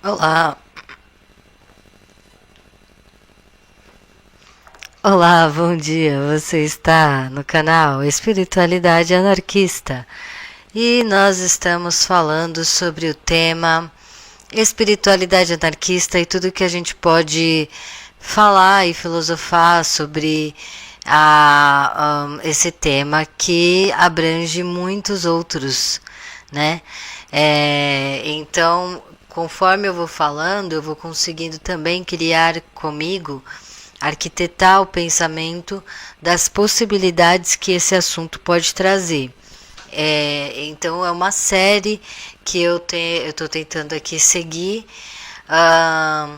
Olá, olá, bom dia. Você está no canal Espiritualidade Anarquista e nós estamos falando sobre o tema espiritualidade anarquista e tudo que a gente pode falar e filosofar sobre esse tema que abrange muitos outros, né? Então, conforme eu vou falando, eu vou conseguindo também criar comigo, arquitetar o pensamento das possibilidades que esse assunto pode trazer. Então é uma série que eu estou tentando aqui seguir. Ah,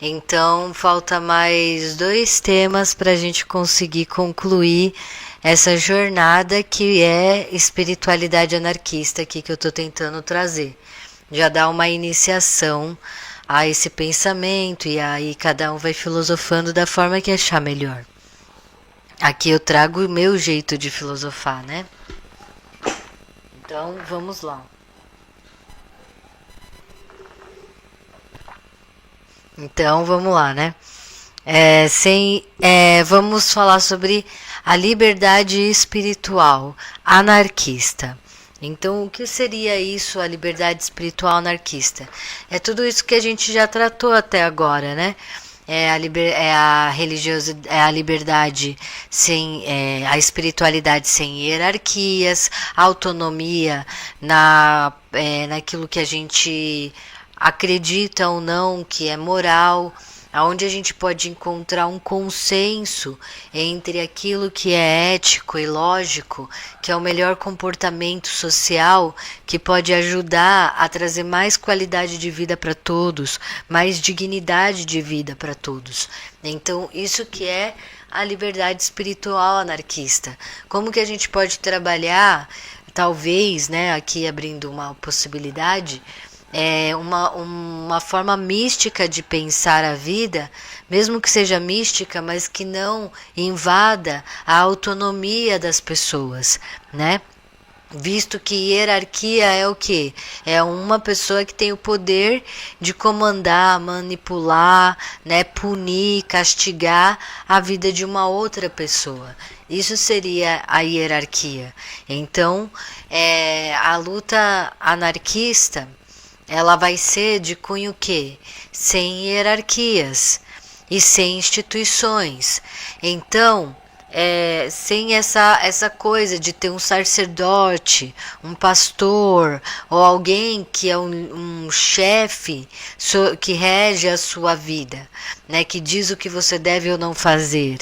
então falta mais dois temas para a gente conseguir concluir essa jornada que é espiritualidade anarquista aqui que eu estou tentando trazer. Já dá uma iniciação a esse pensamento e aí cada um vai filosofando da forma que achar melhor. Aqui eu trago o meu jeito de filosofar, né? Então vamos lá. Então vamos lá, né? Vamos falar sobre a liberdade espiritual anarquista. Então, o que seria isso, a liberdade espiritual anarquista? É tudo isso que a gente já tratou até agora, né? É a liberdade sem a espiritualidade sem hierarquias, autonomia naquilo que a gente acredita ou não que é moral, aonde a gente pode encontrar um consenso entre aquilo que é ético e lógico, que é o melhor comportamento social, que pode ajudar a trazer mais qualidade de vida para todos, mais dignidade de vida para todos. Então, isso que é a liberdade espiritual anarquista. Como que a gente pode trabalhar, talvez, né, aqui abrindo uma possibilidade, uma forma mística de pensar a vida, mesmo que seja mística, mas que não invada a autonomia das pessoas, né? Visto que hierarquia é o que? É uma pessoa que tem o poder de comandar, manipular, né, punir, castigar a vida de uma outra pessoa. Isso seria a hierarquia. Então, a luta anarquista ela vai ser de cunho que? Sem hierarquias e sem instituições. Então, sem essa coisa de ter um sacerdote, um pastor ou alguém que é um chefe que rege a sua vida, né, que diz o que você deve ou não fazer.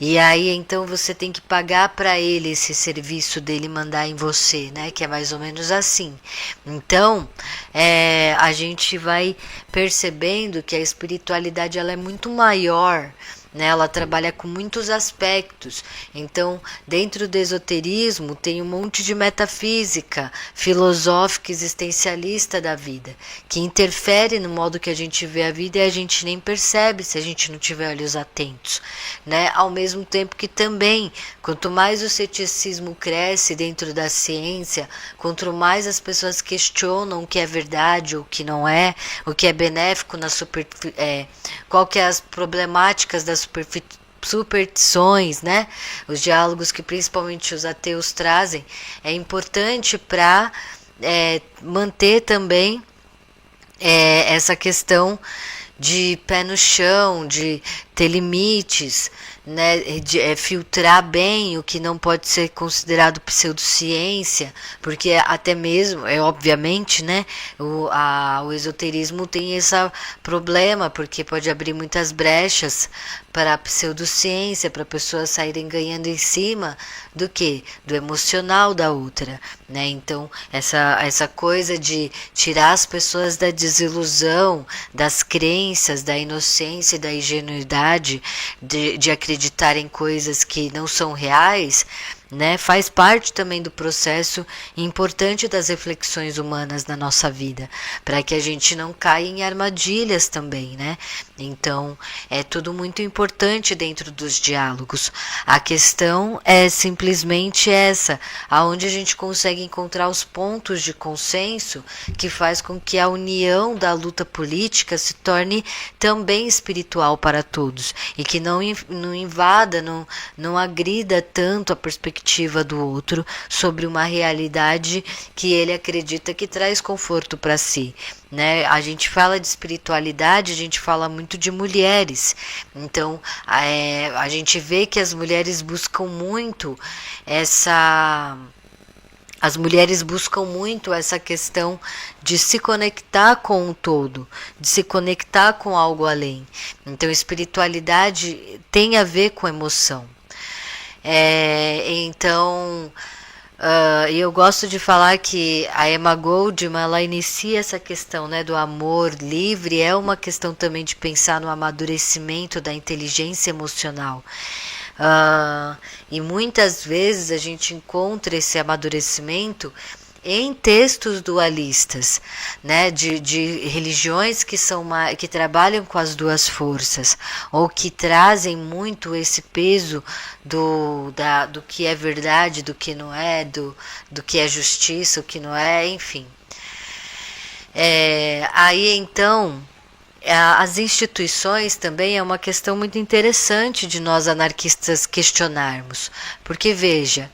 E aí então você tem que pagar para ele esse serviço dele mandar em você, né, que é mais ou menos assim. Então, a gente vai percebendo que a espiritualidade ela é muito maior, né? Ela trabalha com muitos aspectos. Então, dentro do esoterismo, tem um monte de metafísica filosófica existencialista da vida, que interfere no modo que a gente vê a vida e a gente nem percebe se a gente não tiver olhos atentos, né? Ao mesmo tempo que também, quanto mais o ceticismo cresce dentro da ciência, quanto mais as pessoas questionam o que é verdade ou o que não é, o que é benéfico qual que é as problemáticas das superstições, né? Os diálogos que principalmente os ateus trazem, é importante para manter também essa questão de pé no chão, de ter limites, né, de filtrar bem o que não pode ser considerado pseudociência, porque até mesmo, obviamente, né, o esoterismo tem esse problema, porque pode abrir muitas brechas para a pseudociência, para pessoas saírem ganhando em cima do que? Do emocional da outra, né? Então, essa coisa de tirar as pessoas da desilusão, das crenças, da inocência e da ingenuidade, de acreditar em coisas que não são reais, né? Faz parte também do processo importante das reflexões humanas na nossa vida, para que a gente não caia em armadilhas também, né? Então, é tudo muito importante dentro dos diálogos. A questão é simplesmente essa, aonde a gente consegue encontrar os pontos de consenso que faz com que a união da luta política se torne também espiritual para todos e que não invada, não agrida tanto a perspectiva do outro sobre uma realidade que ele acredita que traz conforto para si, né? A gente fala de espiritualidade, a gente fala muito de mulheres, então a gente vê que as mulheres buscam muito essa questão de se conectar com o todo, de se conectar com algo além. Então, espiritualidade tem a ver com emoção. Então, eu gosto de falar que a Emma Goldman, ela inicia essa questão, né, do amor livre, é uma questão também de pensar no amadurecimento da inteligência emocional. E muitas vezes a gente encontra esse amadurecimento em textos dualistas, né, de religiões que trabalham com as duas forças, ou que trazem muito esse peso do que é verdade, do que não é, do que é justiça, o que não é, enfim. Aí então, as instituições também é uma questão muito interessante de nós anarquistas questionarmos, porque veja,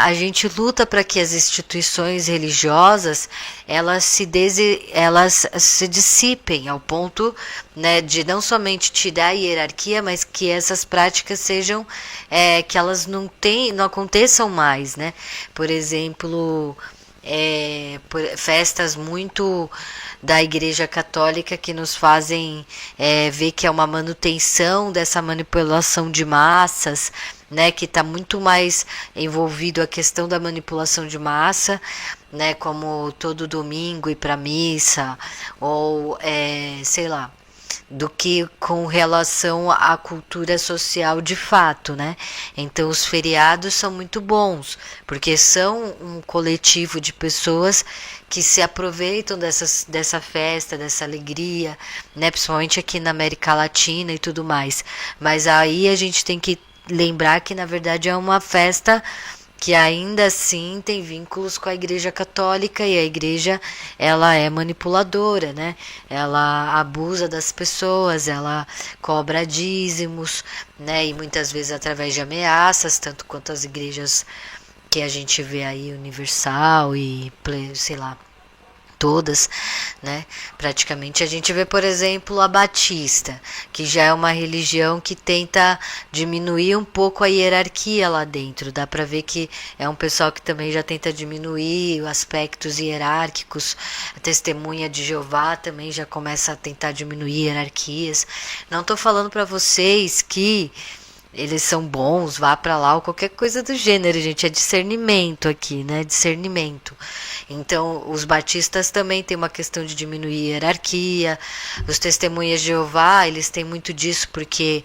a gente luta para que as instituições religiosas elas se dissipem ao ponto, né, de não somente tirar a hierarquia, mas que essas práticas sejam que elas não aconteçam mais, né? Por exemplo, festas muito da Igreja Católica que nos fazem ver que é uma manutenção dessa manipulação de massas, né, que está muito mais envolvido a questão da manipulação de massa, né, como todo domingo ir para missa, ou sei lá, do que com relação à cultura social de fato, né? Então os feriados são muito bons, porque são um coletivo de pessoas que se aproveitam dessa festa, dessa alegria, né? Principalmente aqui na América Latina e tudo mais. Mas aí a gente tem que lembrar que na verdade é uma festa que ainda assim tem vínculos com a Igreja Católica, e a Igreja ela é manipuladora, né? Ela abusa das pessoas, ela cobra dízimos, né? E muitas vezes através de ameaças, tanto quanto as igrejas que a gente vê aí, Universal e sei lá, todas, né? Praticamente a gente vê, por exemplo, a Batista, que já é uma religião que tenta diminuir um pouco a hierarquia lá dentro. Dá para ver que é um pessoal que também já tenta diminuir os aspectos hierárquicos. A Testemunha de Jeová também já começa a tentar diminuir hierarquias. Não estou falando para vocês que eles são bons, vá para lá ou qualquer coisa do gênero, gente, é discernimento aqui, né? Discernimento. Então, os batistas também têm uma questão de diminuir a hierarquia. Os Testemunhas de Jeová, eles têm muito disso porque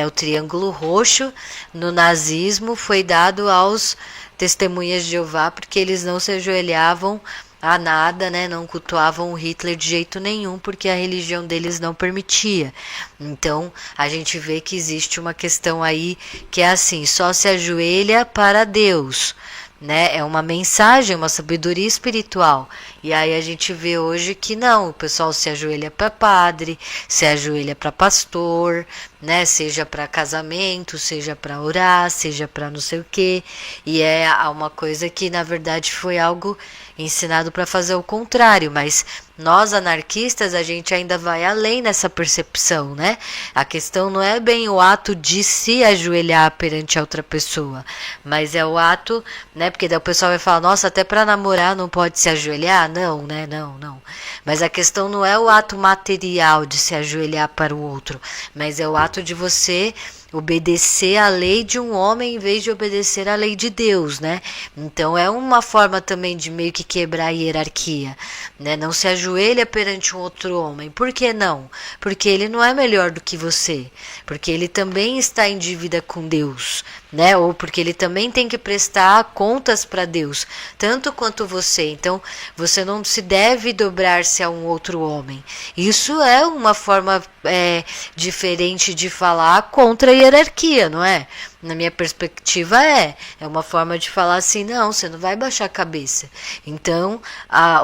o triângulo roxo no nazismo foi dado aos Testemunhas de Jeová porque eles não se ajoelhavam a nada, né? Não cultuavam o Hitler de jeito nenhum, porque a religião deles não permitia. Então, a gente vê que existe uma questão aí que é assim, só se ajoelha para Deus, né? É uma mensagem, uma sabedoria espiritual. E aí a gente vê hoje que não, o pessoal se ajoelha para padre, se ajoelha para pastor, né? Seja para casamento, seja para orar, seja para não sei o quê. E é uma coisa que na verdade foi algo ensinado para fazer o contrário, mas nós anarquistas a gente ainda vai além nessa percepção, né? A questão não é bem o ato de se ajoelhar perante a outra pessoa, mas é o ato, né? Porque daí o pessoal vai falar, nossa, até para namorar não pode se ajoelhar? Não, né? Não. Mas a questão não é o ato material de se ajoelhar para o outro, mas é o ato de você obedecer à lei de um homem em vez de obedecer à lei de Deus, né? Então é uma forma também de meio que quebrar a hierarquia, né? Não se ajoelha perante um outro homem. Por que não? Porque ele não é melhor do que você, porque ele também está em dívida com Deus, né? Ou porque ele também tem que prestar contas para Deus, tanto quanto você. Então, você não se deve dobrar-se a um outro homem. Isso é uma forma diferente de falar contra a hierarquia, não é? Na minha perspectiva é uma forma de falar assim, não, você não vai baixar a cabeça. Então,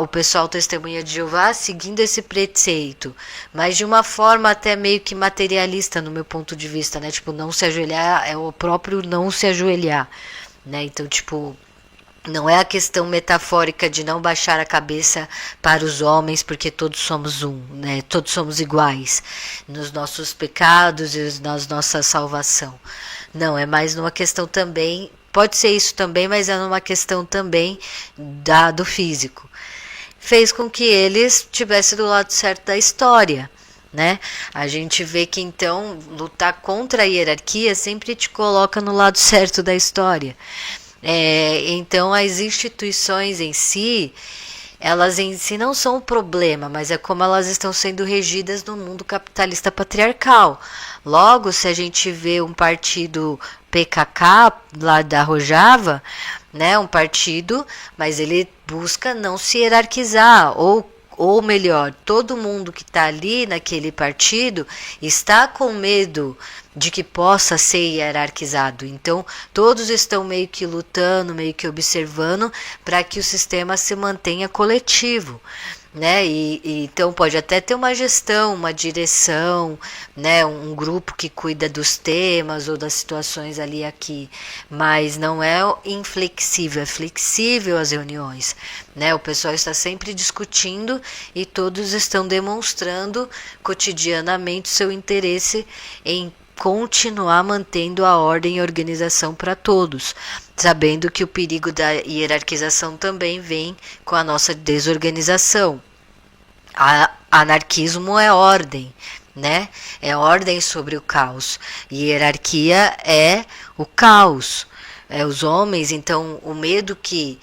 o pessoal Testemunha de Jeová seguindo esse preceito, mas de uma forma até meio que materialista no meu ponto de vista, né? Tipo, não se ajoelhar é o próprio não se ajoelhar, né? Então, tipo, não é a questão metafórica de não baixar a cabeça para os homens, porque todos somos um, né? Todos somos iguais nos nossos pecados e na nossa salvação. Não, é mais numa questão também, pode ser isso também, mas é numa questão também do físico. Fez com que eles estivessem do lado certo da história, né? A gente vê que então lutar contra a hierarquia sempre te coloca no lado certo da história. Então as instituições em si, elas em si não são o problema, mas é como elas estão sendo regidas no mundo capitalista patriarcal. Logo, se a gente vê um partido PKK lá da Rojava, né, um partido, mas ele busca não se hierarquizar, ou melhor, todo mundo que está ali naquele partido está com medo de que possa ser hierarquizado. Então, todos estão meio que lutando, meio que observando para que o sistema se mantenha coletivo, né? Então pode até ter uma gestão, uma direção, né? Um grupo que cuida dos temas ou das situações ali aqui, mas não é inflexível, é flexível as reuniões, né? O pessoal está sempre discutindo e todos estão demonstrando cotidianamente seu interesse em continuar mantendo a ordem e organização para todos, sabendo que o perigo da hierarquização também vem com a nossa desorganização. Anarquismo é ordem, né? É ordem sobre o caos. E hierarquia é o caos. Os homens, então, o medo que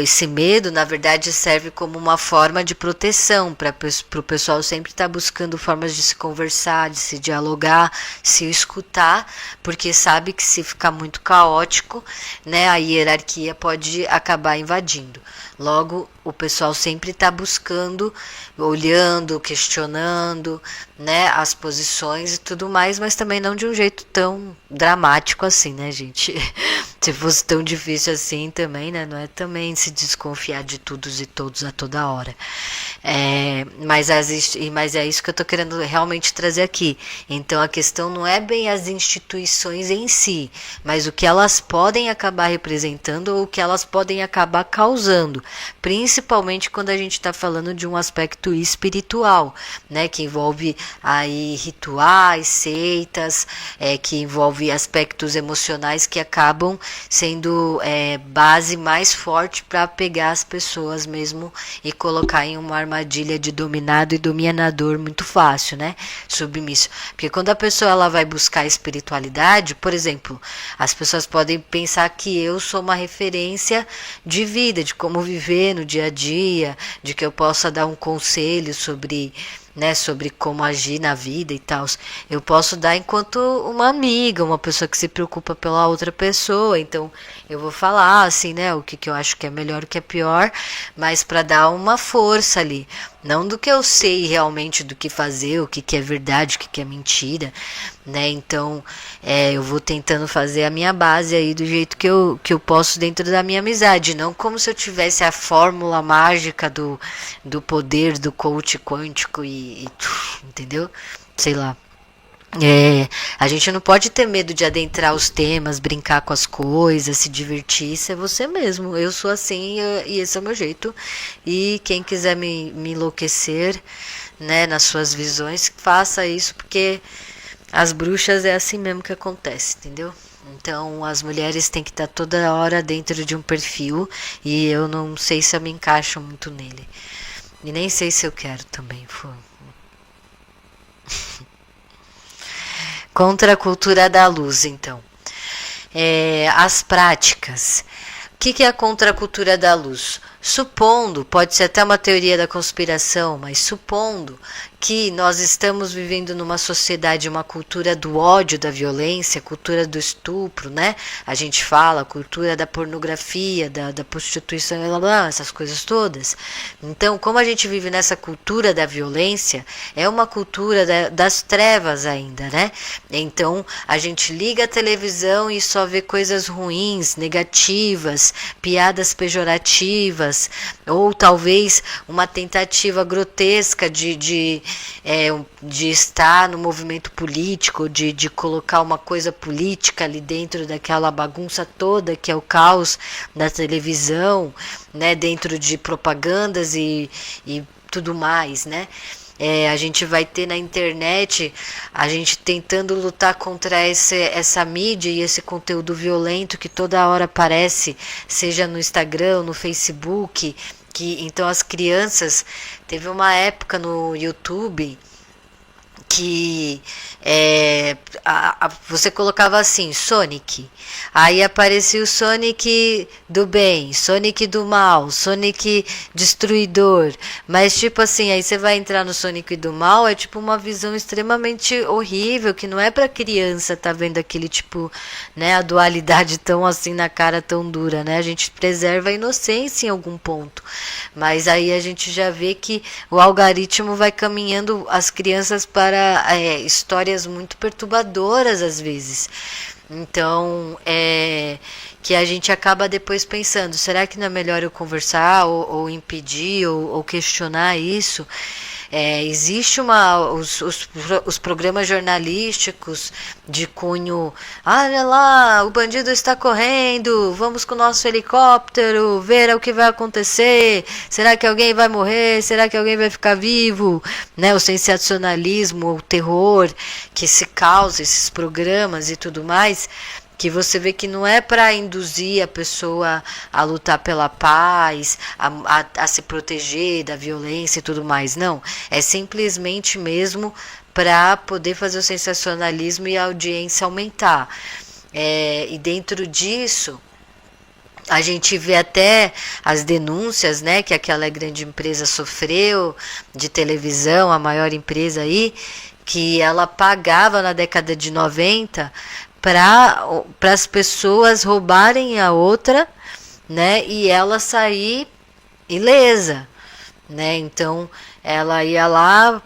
esse medo, na verdade, serve como uma forma de proteção para o pessoal sempre estar buscando formas de se conversar, de se dialogar, se escutar, porque sabe que se ficar muito caótico, né, a hierarquia pode acabar invadindo. Logo, o pessoal sempre está buscando, olhando, questionando, né, as posições e tudo mais, mas também não de um jeito tão dramático assim, né, gente? Se fosse tão difícil assim também, né, não é também se desconfiar de todos e todos a toda hora. Mas é isso que eu estou querendo realmente trazer aqui. Então, a questão não é bem as instituições em si, mas o que elas podem acabar representando ou o que elas podem acabar causando, principalmente quando a gente está falando de um aspecto espiritual, né, que envolve aí rituais, seitas, que envolve aspectos emocionais que acabam sendo base mais forte para pegar as pessoas mesmo e colocar em uma armadilha de dominado e dominador muito fácil, né? Submisso. Porque quando a pessoa ela vai buscar espiritualidade, por exemplo, as pessoas podem pensar que eu sou uma referência de vida, de como viver no dia a dia, de que eu possa dar um conselho sobre, né, sobre como agir na vida e tal. Eu posso dar enquanto uma amiga, uma pessoa que se preocupa pela outra pessoa. Então, eu vou falar assim, né, o que eu acho que é melhor, o que é pior, mas para dar uma força ali. Não do que eu sei realmente do que fazer, o que é verdade, o que é mentira, né? Então, eu vou tentando fazer a minha base aí do jeito que eu posso dentro da minha amizade. Não como se eu tivesse a fórmula mágica do poder do coach quântico entendeu? Sei lá. A gente não pode ter medo de adentrar os temas, brincar com as coisas, se divertir, isso é você mesmo. Eu sou assim e esse é o meu jeito. E quem quiser me enlouquecer, né, nas suas visões, faça isso, porque as bruxas é assim mesmo que acontece, entendeu? Então as mulheres têm que estar toda hora dentro de um perfil e eu não sei se eu me encaixo muito nele. E nem sei se eu quero também. Contra a cultura da luz, então. As práticas. O que é a contracultura da luz? supondo, pode ser até uma teoria da conspiração, mas supondo que nós estamos vivendo numa sociedade, uma cultura do ódio, da violência, cultura do estupro, né? A gente fala, cultura da pornografia, da prostituição, blá, blá, essas coisas todas. Então, como a gente vive nessa cultura da violência, é uma cultura das trevas ainda, né? Então, a gente liga a televisão e só vê coisas ruins, negativas, piadas pejorativas, ou talvez uma tentativa grotesca de estar no movimento político, de colocar uma coisa política ali dentro daquela bagunça toda que é o caos da televisão, né, dentro de propagandas e tudo mais, né? A gente vai ter na internet a gente tentando lutar contra essa mídia e esse conteúdo violento que toda hora aparece, seja no Instagram, no Facebook, que então as crianças, teve uma época no YouTube que você colocava assim, Sonic, aí aparecia o Sonic do bem, Sonic do mal, Sonic destruidor, mas tipo assim, aí você vai entrar no Sonic do mal, é tipo uma visão extremamente horrível, que não é pra criança tá vendo aquele tipo, né, a dualidade tão assim na cara, tão dura, né, a gente preserva a inocência em algum ponto, mas aí a gente já vê que o algoritmo vai caminhando as crianças para histórias muito perturbadoras às vezes. Então, que a gente acaba depois pensando, será que não é melhor eu conversar ou impedir ou questionar isso? Existe os programas jornalísticos de cunho, olha lá, o bandido está correndo, vamos com o nosso helicóptero ver o que vai acontecer, será que alguém vai morrer, será que alguém vai ficar vivo, né? O sensacionalismo, o terror que se causa, esses programas e tudo mais, que você vê que não é para induzir a pessoa a lutar pela paz, a se proteger da violência e tudo mais, não. É simplesmente mesmo para poder fazer o sensacionalismo e a audiência aumentar. E dentro disso, a gente vê até as denúncias, né, que aquela grande empresa sofreu de televisão, a maior empresa aí, que ela pagava na década de 90 para as pessoas roubarem a outra, né, e ela sair ilesa, né? Então ela ia lá,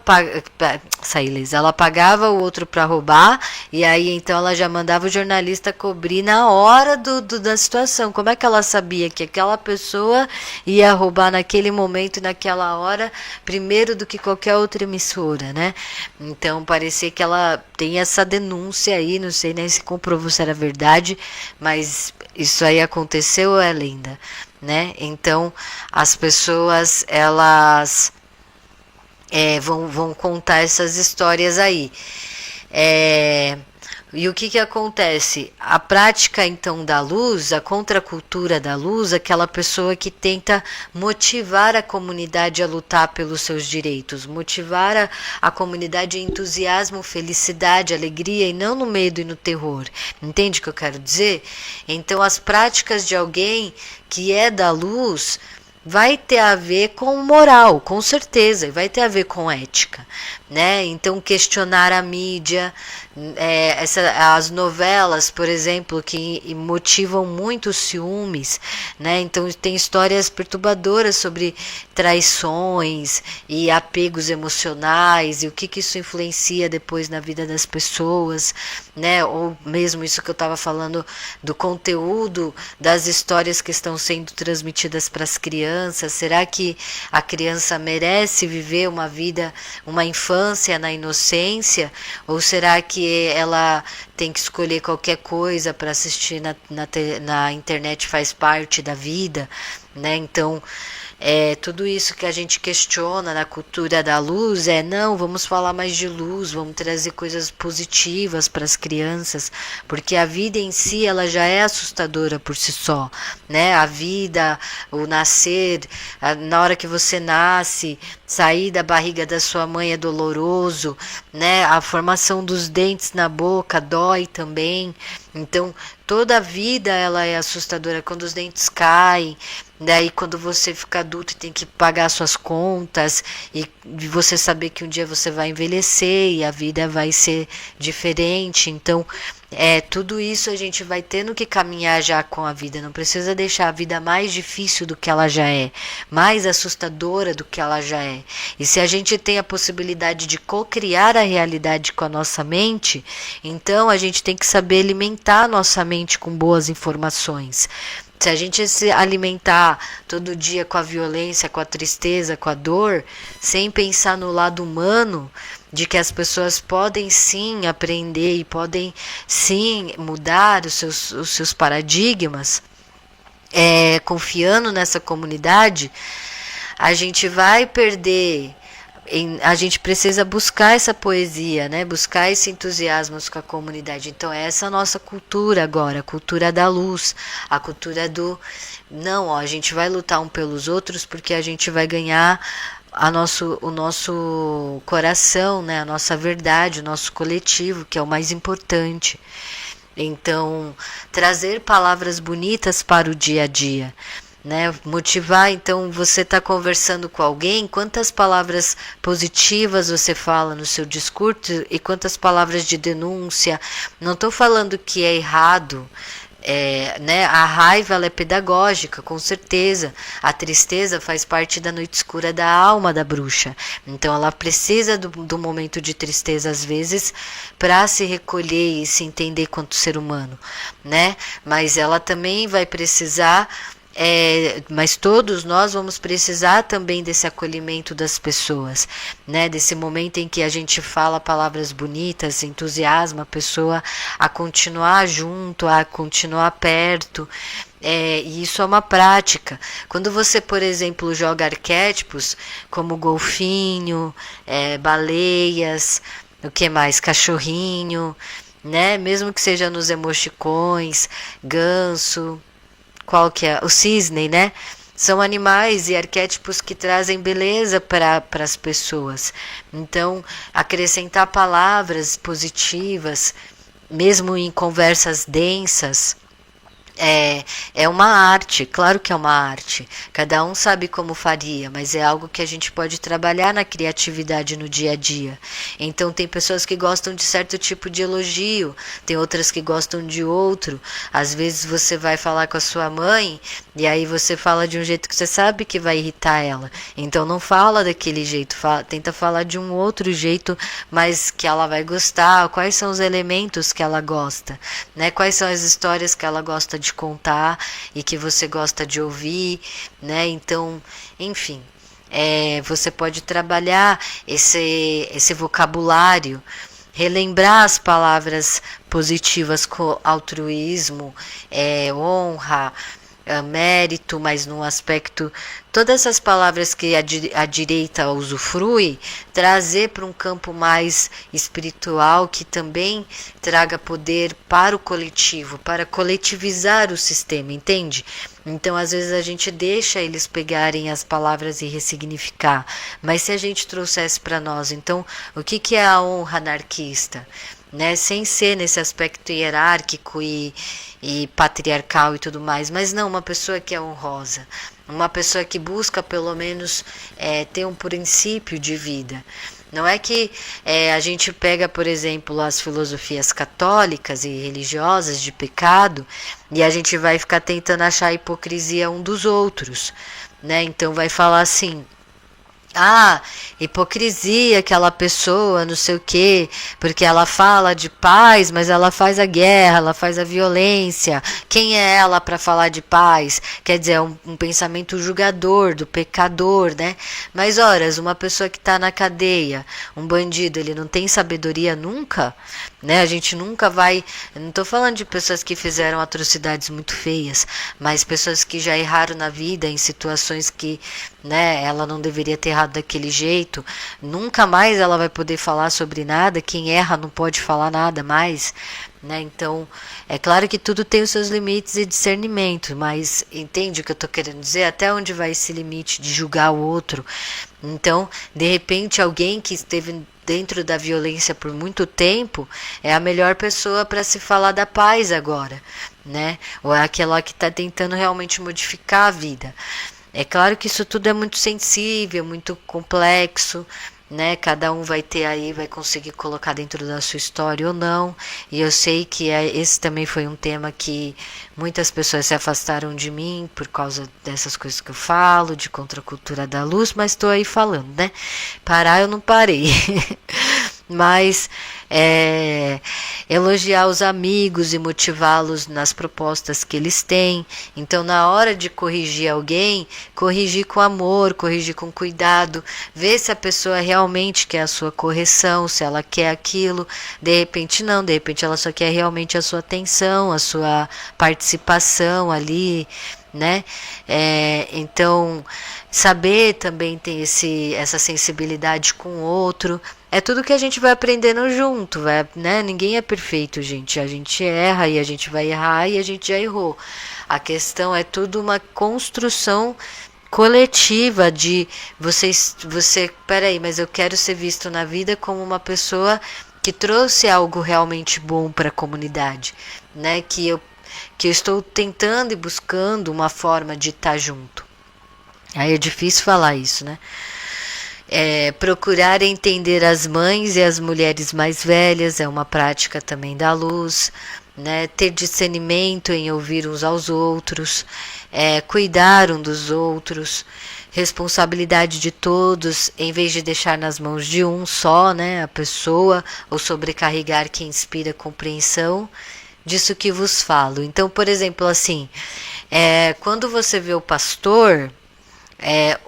ela pagava o outro para roubar, e aí então ela já mandava o jornalista cobrir na hora da situação. Como é que ela sabia que aquela pessoa ia roubar naquele momento e naquela hora, primeiro do que qualquer outra emissora, né? Então parecia que ela tem essa denúncia aí, não sei nem se comprovou se era verdade, mas isso aí aconteceu ou é lenda, né? Então as pessoas, elas vão contar essas histórias aí. E o que acontece? A prática então da luz, a contracultura da luz, aquela pessoa que tenta motivar a comunidade a lutar pelos seus direitos, motivar a comunidade em entusiasmo, felicidade, alegria e não no medo e no terror. Entende o que eu quero dizer? Então as práticas de alguém que é da luz vai ter a ver com moral, com certeza, e vai ter a ver com ética, né? Então questionar a mídia, as novelas, por exemplo, que motivam muito ciúmes, né? Então tem histórias perturbadoras sobre traições e apegos emocionais e o que isso influencia depois na vida das pessoas, né? Ou mesmo isso que eu estava falando do conteúdo das histórias que estão sendo transmitidas para as crianças. Será que a criança merece viver uma vida, uma infância na inocência? Ou será que ela tem que escolher qualquer coisa para assistir na internet, faz parte da vida, né? Então, tudo isso que a gente questiona na cultura da luz não, vamos falar mais de luz, vamos trazer coisas positivas para as crianças, porque a vida em si, ela já é assustadora por si só, né? A vida, o nascer, na hora que você nasce, sair da barriga da sua mãe é doloroso, né? A formação dos dentes na boca dói também. Então, toda a vida ela é assustadora quando os dentes caem, daí quando você fica adulto e tem que pagar suas contas e você saber que um dia você vai envelhecer e a vida vai ser diferente. Então, tudo isso a gente vai tendo que caminhar já com a vida. Não precisa deixar a vida mais difícil do que ela já é, mais assustadora do que ela já é. E se a gente tem a possibilidade de co-criar a realidade com a nossa mente, então a gente tem que saber alimentar a nossa mente com boas informações. Se a gente se alimentar todo dia com a violência, com a tristeza, com a dor, sem pensar no lado humano, de que as pessoas podem sim aprender e podem sim mudar os seus paradigmas, confiando nessa comunidade, a gente vai perder. A gente precisa buscar essa poesia, né? Buscar esse entusiasmo com a comunidade. Então essa é a nossa cultura agora, a cultura da luz, a cultura do não, ó, a gente vai lutar um pelos outros porque a gente vai ganhar o nosso coração, né? A nossa verdade, o nosso coletivo, que é o mais importante. Então, trazer palavras bonitas para o dia a dia, né? Motivar, então, você está conversando com alguém, quantas palavras positivas você fala no seu discurso e quantas palavras de denúncia. Não estou falando que é errado. Né? A raiva ela é pedagógica, com certeza. A tristeza faz parte da noite escura da alma da bruxa. Então ela precisa do momento de tristeza às vezes para se recolher e se entender quanto ser humano, né? Mas ela também vai precisar mas todos nós vamos precisar também desse acolhimento das pessoas, né? Desse momento em que a gente fala palavras bonitas, entusiasma a pessoa a continuar junto, a continuar perto. E isso é uma prática. Quando você, por exemplo, joga arquétipos como golfinho, baleias, o que mais? Cachorrinho, né? Mesmo que seja nos emoticons, ganso, qual que é? O cisne, né? São animais e arquétipos que trazem beleza para as pessoas. Então, acrescentar palavras positivas, mesmo em conversas densas, é uma arte, claro que é uma arte. Cada um sabe como faria, mas é algo que a gente pode trabalhar na criatividade no dia a dia. Então tem pessoas que gostam de certo tipo de elogio, tem outras que gostam de outro. Às vezes você vai falar com a sua mãe e aí você fala de um jeito que você sabe que vai irritar ela. Então não fala daquele jeito, tenta falar de um outro jeito, mas que ela vai gostar. Quais são os elementos que ela gosta, né? Quais são as histórias que ela gosta de contar e que você gosta de ouvir, né? Então, enfim, você pode trabalhar esse vocabulário, relembrar as palavras positivas com altruísmo, honra, mérito, mas num aspecto, todas essas palavras que a direita usufrui, trazer para um campo mais espiritual que também traga poder para o coletivo, para coletivizar o sistema, entende? Então, às vezes a gente deixa eles pegarem as palavras e ressignificar, mas se a gente trouxesse para nós, então, o que é a honra anarquista? Né, sem ser nesse aspecto hierárquico e patriarcal e tudo mais, mas não, uma pessoa que é honrosa, uma pessoa que busca pelo menos ter um princípio de vida. Não é que a gente pega, por exemplo, as filosofias católicas e religiosas de pecado e a gente vai ficar tentando achar a hipocrisia um dos outros, né? Então vai falar assim: ah, hipocrisia, aquela pessoa, não sei o quê, porque ela fala de paz, mas ela faz a guerra, ela faz a violência. Quem é ela para falar de paz? Quer dizer, é um pensamento julgador do pecador, né? Mas, horas, uma pessoa que está na cadeia, um bandido, ele não tem sabedoria nunca? Né? A gente nunca vai... Eu não estou falando de pessoas que fizeram atrocidades muito feias, mas pessoas que já erraram na vida em situações que né? Ela não deveria ter errado daquele jeito. Nunca mais ela vai poder falar sobre nada. Quem erra não pode falar nada mais, né? Então, é claro que tudo tem os seus limites e discernimento, mas entende o que eu tô querendo dizer? Até onde vai esse limite de julgar o outro? Então, de repente, alguém que esteve dentro da violência por muito tempo é a melhor pessoa para se falar da paz agora, né? Ou é aquela que está tentando realmente modificar a vida. É claro que isso tudo é muito sensível, muito complexo, né? Cada um vai ter aí, vai conseguir colocar dentro da sua história ou não. E eu sei que esse também foi um tema que muitas pessoas se afastaram de mim por causa dessas coisas que eu falo, de contracultura da luz, mas estou aí falando, né? Parar eu não parei. Mas elogiar os amigos e motivá-los nas propostas que eles têm. Então, na hora de corrigir alguém, corrigir com amor, corrigir com cuidado, ver se a pessoa realmente quer a sua correção, se ela quer aquilo. De repente não, de repente ela só quer realmente a sua atenção, a sua participação ali, né? Então, saber também ter essa sensibilidade com o outro. É tudo que a gente vai aprendendo junto, né? Ninguém é perfeito, gente. A gente erra e a gente vai errar e a gente já errou. A questão é tudo uma construção coletiva de peraí, mas eu quero ser visto na vida como uma pessoa que trouxe algo realmente bom para a comunidade, né? Que eu estou tentando e buscando uma forma de estar junto. Aí é difícil falar isso, né? Procurar entender as mães e as mulheres mais velhas é uma prática também da luz, né? Ter discernimento em ouvir uns aos outros, cuidar um dos outros, responsabilidade de todos, em vez de deixar nas mãos de um só, né, a pessoa, ou sobrecarregar quem inspira compreensão. Disso que vos falo. Então, por exemplo, assim, quando você vê o pastor,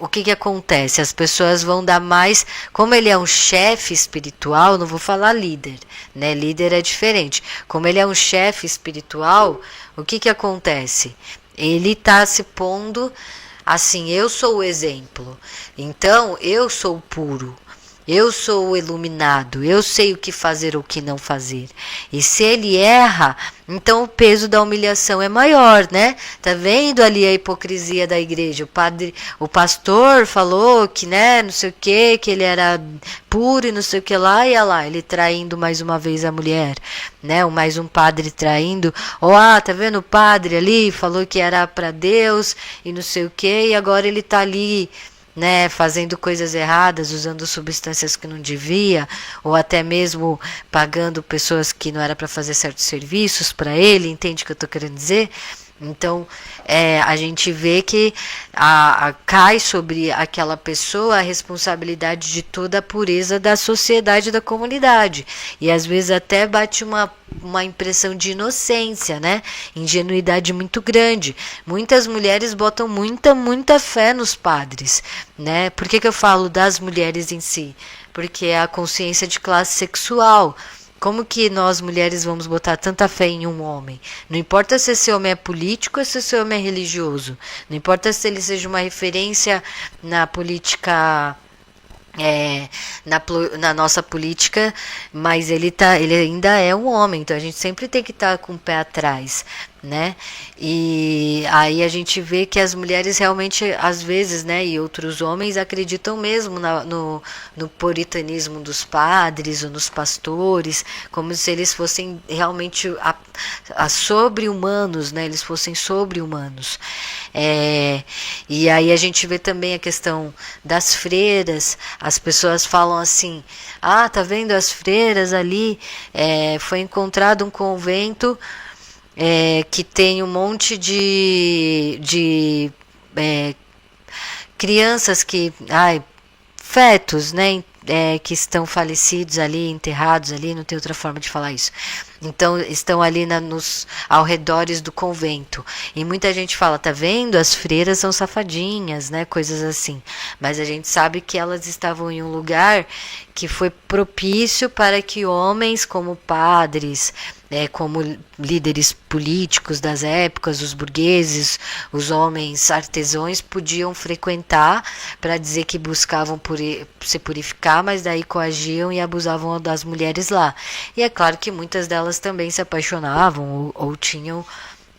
o que acontece? As pessoas vão dar mais, como ele é um chefe espiritual, não vou falar líder, né? Líder é diferente. Como ele é um chefe espiritual, o que acontece? Ele está se pondo assim, eu sou o exemplo, então eu sou o puro. Eu sou o iluminado, eu sei o que fazer ou o que não fazer. E se ele erra, então o peso da humilhação é maior, né? Tá vendo ali a hipocrisia da igreja? O pastor falou que, né, não sei o que ele era puro e não sei o que lá, e olha lá, ele traindo mais uma vez a mulher, né? Mais um padre traindo. Tá vendo o padre ali? Falou que era para Deus e não sei o que, e agora ele tá ali, né, fazendo coisas erradas, usando substâncias que não devia, ou até mesmo pagando pessoas que não era para fazer certos serviços para ele, entende o que eu estou querendo dizer? Então, a gente vê que cai sobre aquela pessoa a responsabilidade de toda a pureza da sociedade, da comunidade. E às vezes até bate uma impressão de inocência, né? Ingenuidade muito grande. Muitas mulheres botam muita fé nos padres, né? Por que eu falo das mulheres em si? Porque é a consciência de classe sexual. Como que nós mulheres vamos botar tanta fé em um homem? Não importa se esse homem é político ou se esse homem é religioso. Não importa se ele seja uma referência na política, na nossa política, mas ele ainda é um homem, então a gente sempre tem que estar com o pé atrás, né? E aí a gente vê que as mulheres realmente, às vezes, né, e outros homens acreditam mesmo no puritanismo dos padres ou nos pastores, como se eles fossem realmente sobre-humanos, né? Eles fossem sobre-humanos. E aí a gente vê também a questão das freiras. As pessoas falam assim: tá vendo as freiras ali? Foi encontrado um convento que tem um monte de crianças fetos, né, que estão falecidos ali, enterrados ali, não tem outra forma de falar isso. Então, estão ali nos arredores do convento. E muita gente fala, tá vendo? As freiras são safadinhas, né? Coisas assim. Mas a gente sabe que elas estavam em um lugar que foi propício para que homens como padres, como líderes políticos das épocas, os burgueses, os homens artesãos podiam frequentar para dizer que buscavam se purificar, mas daí coagiam e abusavam das mulheres lá. E é claro que muitas delas também se apaixonavam ou tinham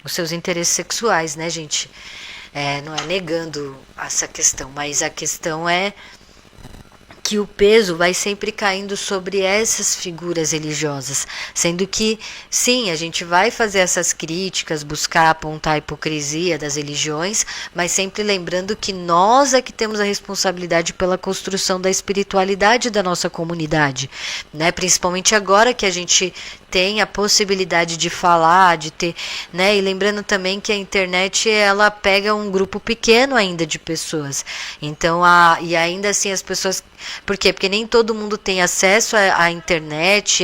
os seus interesses sexuais, né, gente? Não é negando essa questão, mas a questão é que o peso vai sempre caindo sobre essas figuras religiosas, sendo que, sim, a gente vai fazer essas críticas, buscar apontar a hipocrisia das religiões, mas sempre lembrando que nós é que temos a responsabilidade pela construção da espiritualidade da nossa comunidade, né? Principalmente agora que a gente tem a possibilidade de falar, de ter, né? E lembrando também que a internet, ela pega um grupo pequeno ainda de pessoas. Então, e ainda assim as pessoas... Por quê? Porque nem todo mundo tem acesso à internet,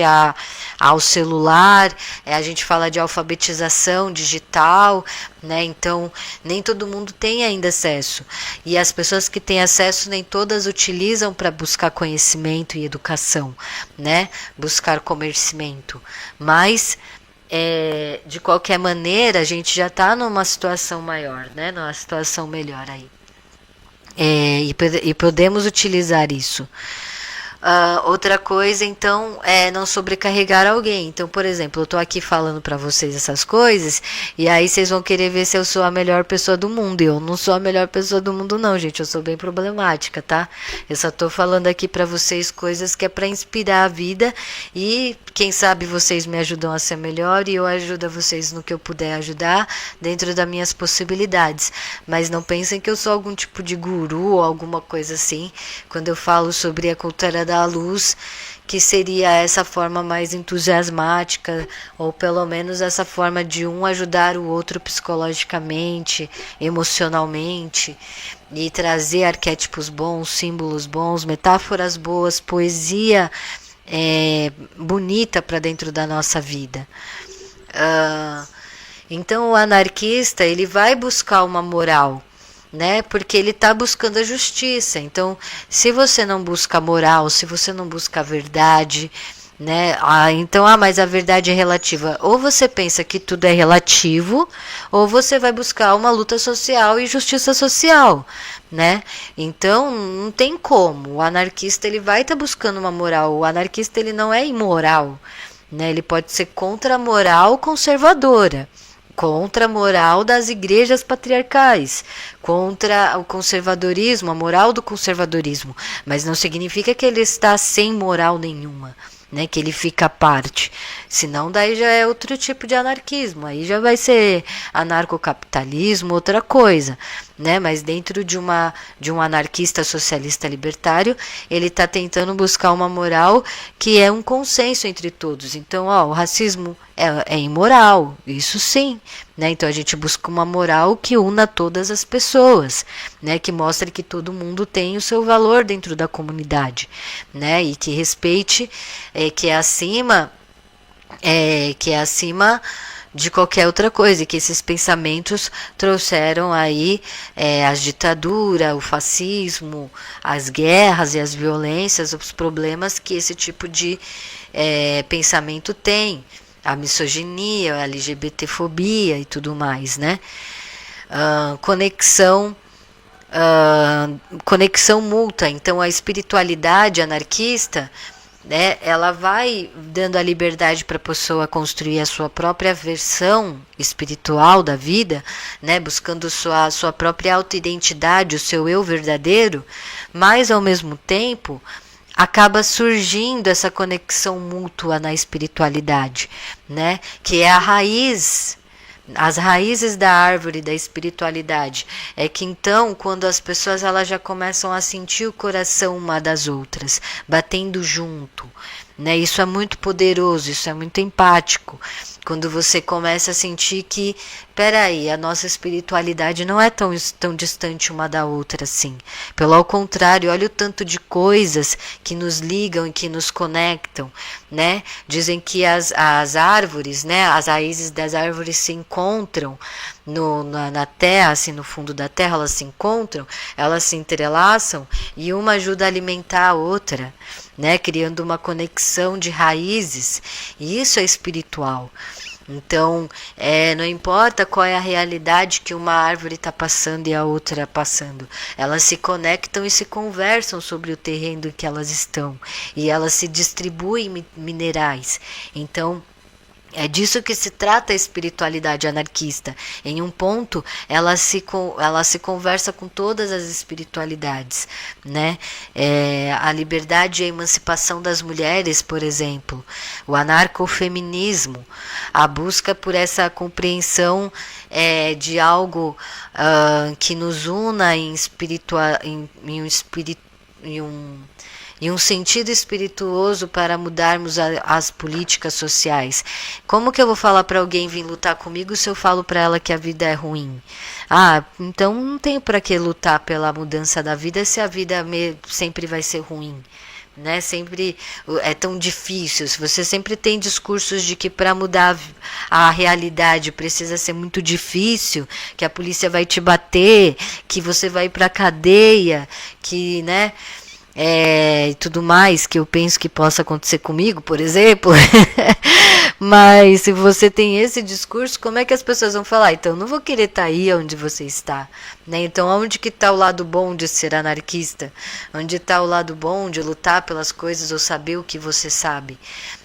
ao celular, a gente fala de alfabetização digital, né? Então, nem todo mundo tem ainda acesso. E as pessoas que têm acesso, nem todas utilizam para buscar conhecimento e educação, né? Buscar conhecimento. Mas, de qualquer maneira, a gente já está numa situação maior, né? Numa situação melhor aí. E podemos utilizar isso. Outra coisa, então, é não sobrecarregar alguém. Então, por exemplo, eu tô aqui falando para vocês essas coisas, e aí vocês vão querer ver se eu sou a melhor pessoa do mundo. E eu não sou a melhor pessoa do mundo, não, gente. Eu sou bem problemática, tá? Eu só tô falando aqui para vocês coisas que é para inspirar a vida, e quem sabe vocês me ajudam a ser melhor, e eu ajudo vocês no que eu puder ajudar, dentro das minhas possibilidades. Mas não pensem que eu sou algum tipo de guru ou alguma coisa assim, quando eu falo sobre a cultura da luz, que seria essa forma mais entusiasmática, ou pelo menos essa forma de um ajudar o outro psicologicamente, emocionalmente, e trazer arquétipos bons, símbolos bons, metáforas boas, poesia bonita para dentro da nossa vida. Então o anarquista, ele vai buscar uma moral, né? Porque ele está buscando a justiça. Então, se você não busca a moral, se você não busca a verdade, né? Mas a verdade é relativa. Ou você pensa que tudo é relativo, ou você vai buscar uma luta social e justiça social, né? Então, não tem como. O anarquista, ele vai estar buscando uma moral. O anarquista, ele não é imoral, né? Ele pode ser contra a moral conservadora, contra a moral das igrejas patriarcais, contra o conservadorismo, a moral do conservadorismo, mas não significa que ele está sem moral nenhuma, né, que ele fica à parte. Senão daí já é outro tipo de anarquismo, aí já vai ser anarcocapitalismo, outra coisa, né? Mas dentro de um anarquista socialista libertário, ele está tentando buscar uma moral que é um consenso entre todos. Então, o racismo é imoral, isso sim, né? Então a gente busca uma moral que una todas as pessoas, né? Que mostre que todo mundo tem o seu valor dentro da comunidade, né? E que respeite, que é acima de qualquer outra coisa, e que esses pensamentos trouxeram aí a ditadura, o fascismo, as guerras e as violências, os problemas que esse tipo de pensamento tem, a misoginia, a LGBTfobia e tudo mais, né? Conexão mútua. Então a espiritualidade anarquista, né, ela vai dando a liberdade para a pessoa construir a sua própria versão espiritual da vida, né, buscando sua própria autoidentidade, o seu eu verdadeiro, mas ao mesmo tempo acaba surgindo essa conexão mútua na espiritualidade, né, que é a raiz. As raízes da árvore da espiritualidade é que então, quando as pessoas elas já começam a sentir o coração uma das outras, batendo junto, né? Isso é muito poderoso, isso é muito empático. Quando você começa a sentir que, peraí, a nossa espiritualidade não é tão distante uma da outra assim. Pelo contrário, olha o tanto de coisas que nos ligam e que nos conectam, né? Dizem que as árvores, né, as raízes das árvores se encontram, na terra, assim, no fundo da terra, elas se encontram, elas se entrelaçam e uma ajuda a alimentar a outra, né? Criando uma conexão de raízes. E isso é espiritual. Então, não importa qual é a realidade que uma árvore está passando e a outra passando, elas se conectam e se conversam sobre o terreno em que elas estão, e elas se distribuem minerais. Então, é disso que se trata a espiritualidade anarquista. Em um ponto, ela se conversa com todas as espiritualidades, né? A liberdade e a emancipação das mulheres, por exemplo, o anarcofeminismo, a busca por essa compreensão de algo que nos una em um sentido espirituoso para mudarmos as políticas sociais. Como que eu vou falar para alguém vir lutar comigo se eu falo para ela que a vida é ruim? Então não tenho para que lutar pela mudança da vida se a vida sempre vai ser ruim. Né? Sempre é tão difícil. Se você sempre tem discursos de que para mudar a realidade precisa ser muito difícil, que a polícia vai te bater, que você vai para cadeia, que, né? E tudo mais que eu penso que possa acontecer comigo, por exemplo. Mas se você tem esse discurso, como é que as pessoas vão falar? Então, eu não vou querer estar aí onde você está, né? Então, onde que está o lado bom de ser anarquista? Onde está o lado bom de lutar pelas coisas ou saber o que você sabe?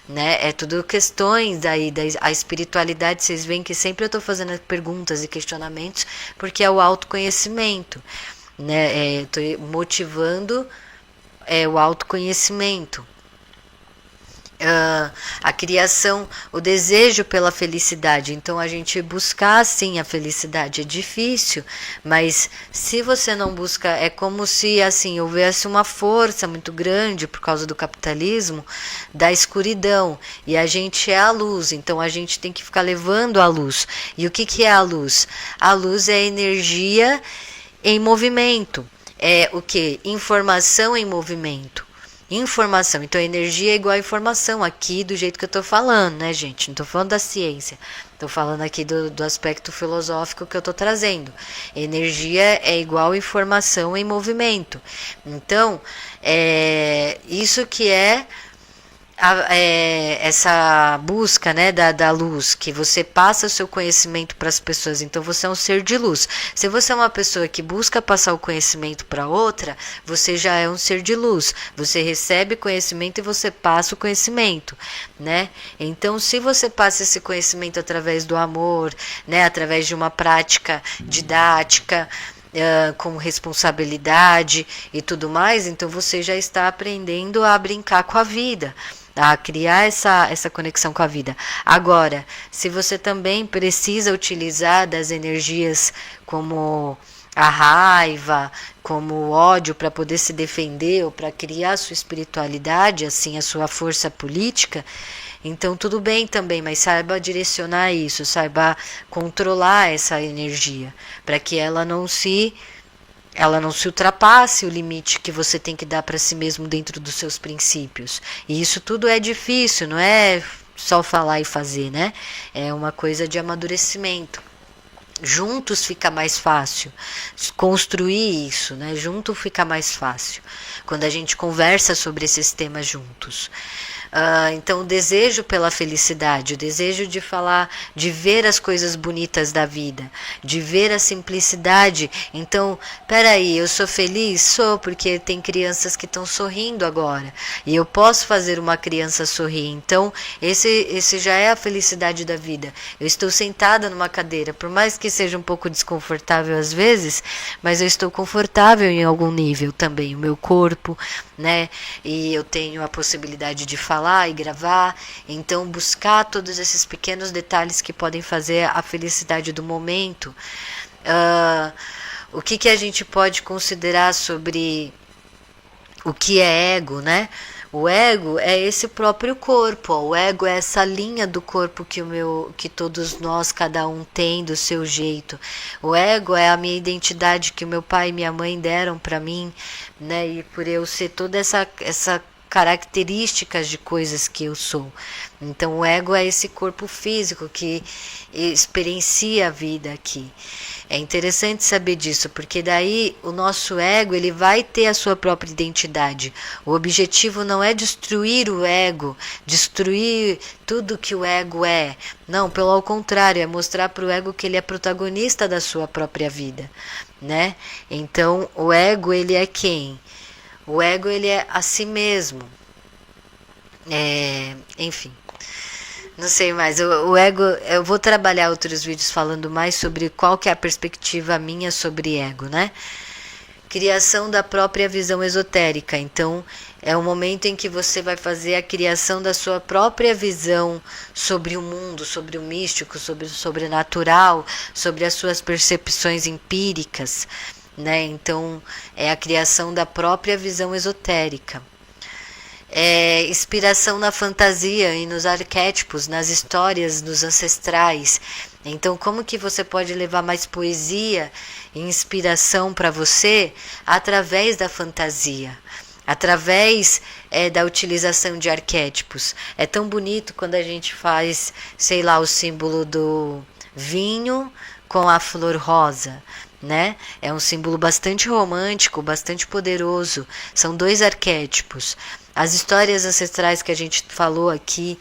Né? É tudo questões daí, a espiritualidade. Vocês veem que sempre eu estou fazendo perguntas e questionamentos, porque é o autoconhecimento, né? Estou motivando o autoconhecimento, a criação, o desejo pela felicidade. Então, a gente buscar sim a felicidade é difícil, mas se você não busca, é como se assim houvesse uma força muito grande por causa do capitalismo, da escuridão, e a gente é a luz. Então a gente tem que ficar levando a luz. E o que é a luz? A luz é energia em movimento. É o que? Informação em movimento. Informação. Então, energia é igual a informação aqui, do jeito que eu estou falando, né, gente? Não estou falando da ciência. Estou falando aqui do aspecto filosófico que eu estou trazendo. Energia é igual a informação em movimento. Então, isso que essa busca, né, da luz, que você passa o seu conhecimento para as pessoas. Então você é um ser de luz. Se você é uma pessoa que busca passar o conhecimento para outra, você já é um ser de luz. Você recebe conhecimento e você passa o conhecimento, né? Então, se você passa esse conhecimento através do amor, né, através de uma prática didática, com responsabilidade e tudo mais, então você já está aprendendo a brincar com a vida, a criar essa conexão com a vida. Agora, se você também precisa utilizar das energias como a raiva, como o ódio para poder se defender ou para criar a sua espiritualidade, assim, a sua força política, então tudo bem também, mas saiba direcionar isso, saiba controlar essa energia, para que ela não se ultrapasse o limite que você tem que dar para si mesmo dentro dos seus princípios. E isso tudo é difícil, não é só falar e fazer, né? É uma coisa de amadurecimento. Juntos fica mais fácil construir isso, né? Junto fica mais fácil quando a gente conversa sobre esses temas juntos. Então, o desejo pela felicidade, o desejo de falar, de ver as coisas bonitas da vida, de ver a simplicidade. Então, peraí, eu sou feliz? Sou, porque tem crianças que estão sorrindo agora, e eu posso fazer uma criança sorrir. Então, esse já é a felicidade da vida. Eu estou sentada numa cadeira, por mais que seja um pouco desconfortável às vezes, mas eu estou confortável em algum nível também, o meu corpo, né? E eu tenho a possibilidade de falar e gravar. Então, buscar todos esses pequenos detalhes que podem fazer a felicidade do momento. O que a gente pode considerar sobre o que é ego, né? O ego é esse próprio corpo, ó. O ego é essa linha do corpo que todos nós, cada um tem do seu jeito. O ego é a minha identidade que o meu pai e minha mãe deram para mim, né? E por eu ser toda essa características de coisas que eu sou. Então o ego é esse corpo físico que experiencia a vida aqui. É interessante saber disso, porque daí o nosso ego ele vai ter a sua própria identidade. O objetivo não é destruir o ego, destruir tudo que o ego é. Não, pelo contrário, é mostrar para o ego que ele é protagonista da sua própria vida, né? Então o ego ele é quem? O ego ele é a si mesmo. Enfim. Não sei mais, o ego, eu vou trabalhar outros vídeos falando mais sobre qual que é a perspectiva minha sobre ego, né? Criação da própria visão esotérica, então é o momento em que você vai fazer a criação da sua própria visão sobre o mundo, sobre o místico, sobre o sobrenatural, sobre as suas percepções empíricas, né? Então é a criação da própria visão esotérica. Inspiração na fantasia e nos arquétipos, nas histórias dos ancestrais. Então, como que você pode levar mais poesia e inspiração para você através da fantasia? Através da utilização de arquétipos. É tão bonito quando a gente faz, sei lá, o símbolo do vinho com a flor rosa, né? É um símbolo bastante romântico, bastante poderoso. São dois arquétipos. As histórias ancestrais que a gente falou aqui,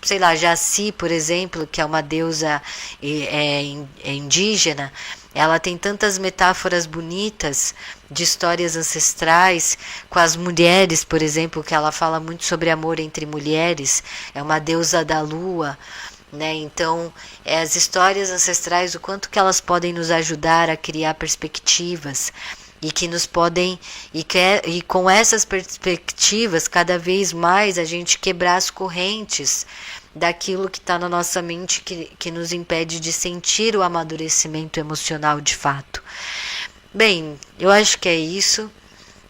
sei lá, Jaci, por exemplo, que é uma deusa indígena, ela tem tantas metáforas bonitas de histórias ancestrais, com as mulheres, por exemplo, que ela fala muito sobre amor entre mulheres, é uma deusa da lua, né? Então, as histórias ancestrais, o quanto que elas podem nos ajudar a criar perspectivas, e que nos podem, e com essas perspectivas, cada vez mais a gente quebrar as correntes daquilo que está na nossa mente que nos impede de sentir o amadurecimento emocional de fato. Bem, eu acho que é isso.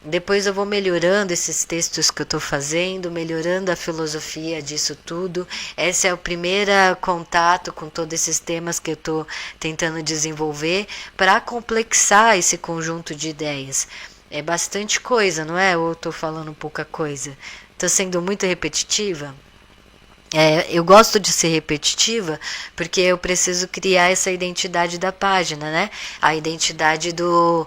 Depois eu vou melhorando esses textos que eu estou fazendo, melhorando a filosofia disso tudo. Esse é o primeiro contato com todos esses temas que eu estou tentando desenvolver para complexar esse conjunto de ideias. É bastante coisa, não é? Ou eu estou falando pouca coisa? Estou sendo muito repetitiva? Eu gosto de ser repetitiva porque eu preciso criar essa identidade da página, né? A identidade do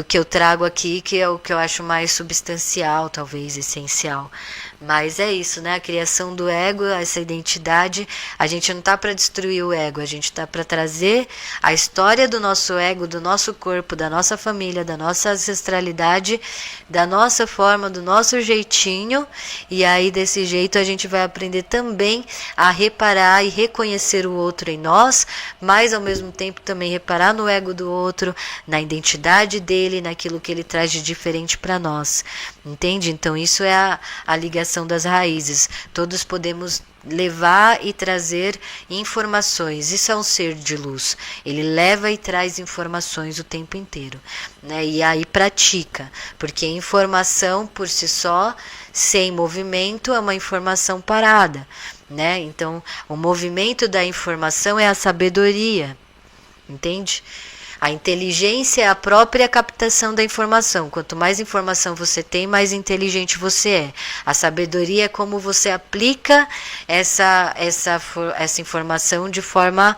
que eu trago aqui, que é o que eu acho mais substancial, talvez essencial. Mas é isso, né? A criação do ego, essa identidade, a gente não tá para destruir o ego, a gente tá para trazer a história do nosso ego, do nosso corpo, da nossa família, da nossa ancestralidade, da nossa forma, do nosso jeitinho, e aí desse jeito a gente vai aprender também a reparar e reconhecer o outro em nós, mas ao mesmo tempo também reparar no ego do outro, na identidade dele, naquilo que ele traz de diferente para nós, entende? Então isso é a ligação das raízes. Todos podemos levar e trazer informações. Isso é um ser de luz. Ele leva e traz informações o tempo inteiro, né? E aí pratica, porque informação por si só, sem movimento, é uma informação parada, né? Então, o movimento da informação é a sabedoria, entende? A inteligência é a própria captação da informação. Quanto mais informação você tem, mais inteligente você é. A sabedoria é como você aplica essa informação de forma,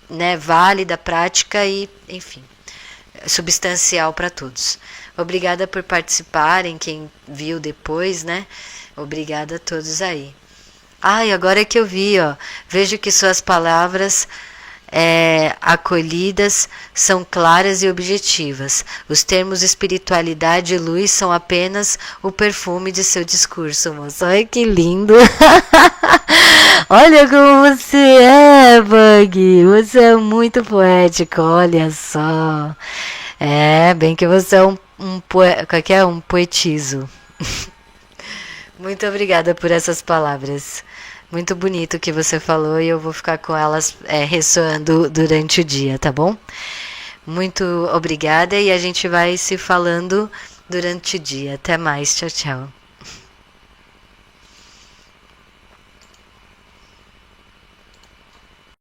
né, válida, prática e, enfim, substancial para todos. Obrigada por participarem, quem viu depois, né? Obrigada a todos aí. Ai, agora é que eu vi, ó. Vejo que suas palavras acolhidas são claras e objetivas. Os termos espiritualidade e luz são apenas o perfume de seu discurso, moça. Olha que lindo! Olha como você é, Bug! Você é muito poético, olha só. Bem que você é um poetizo. Muito obrigada por essas palavras. Muito bonito o que você falou e eu vou ficar com elas ressoando durante o dia, tá bom? Muito obrigada e a gente vai se falando durante o dia. Até mais, tchau, tchau.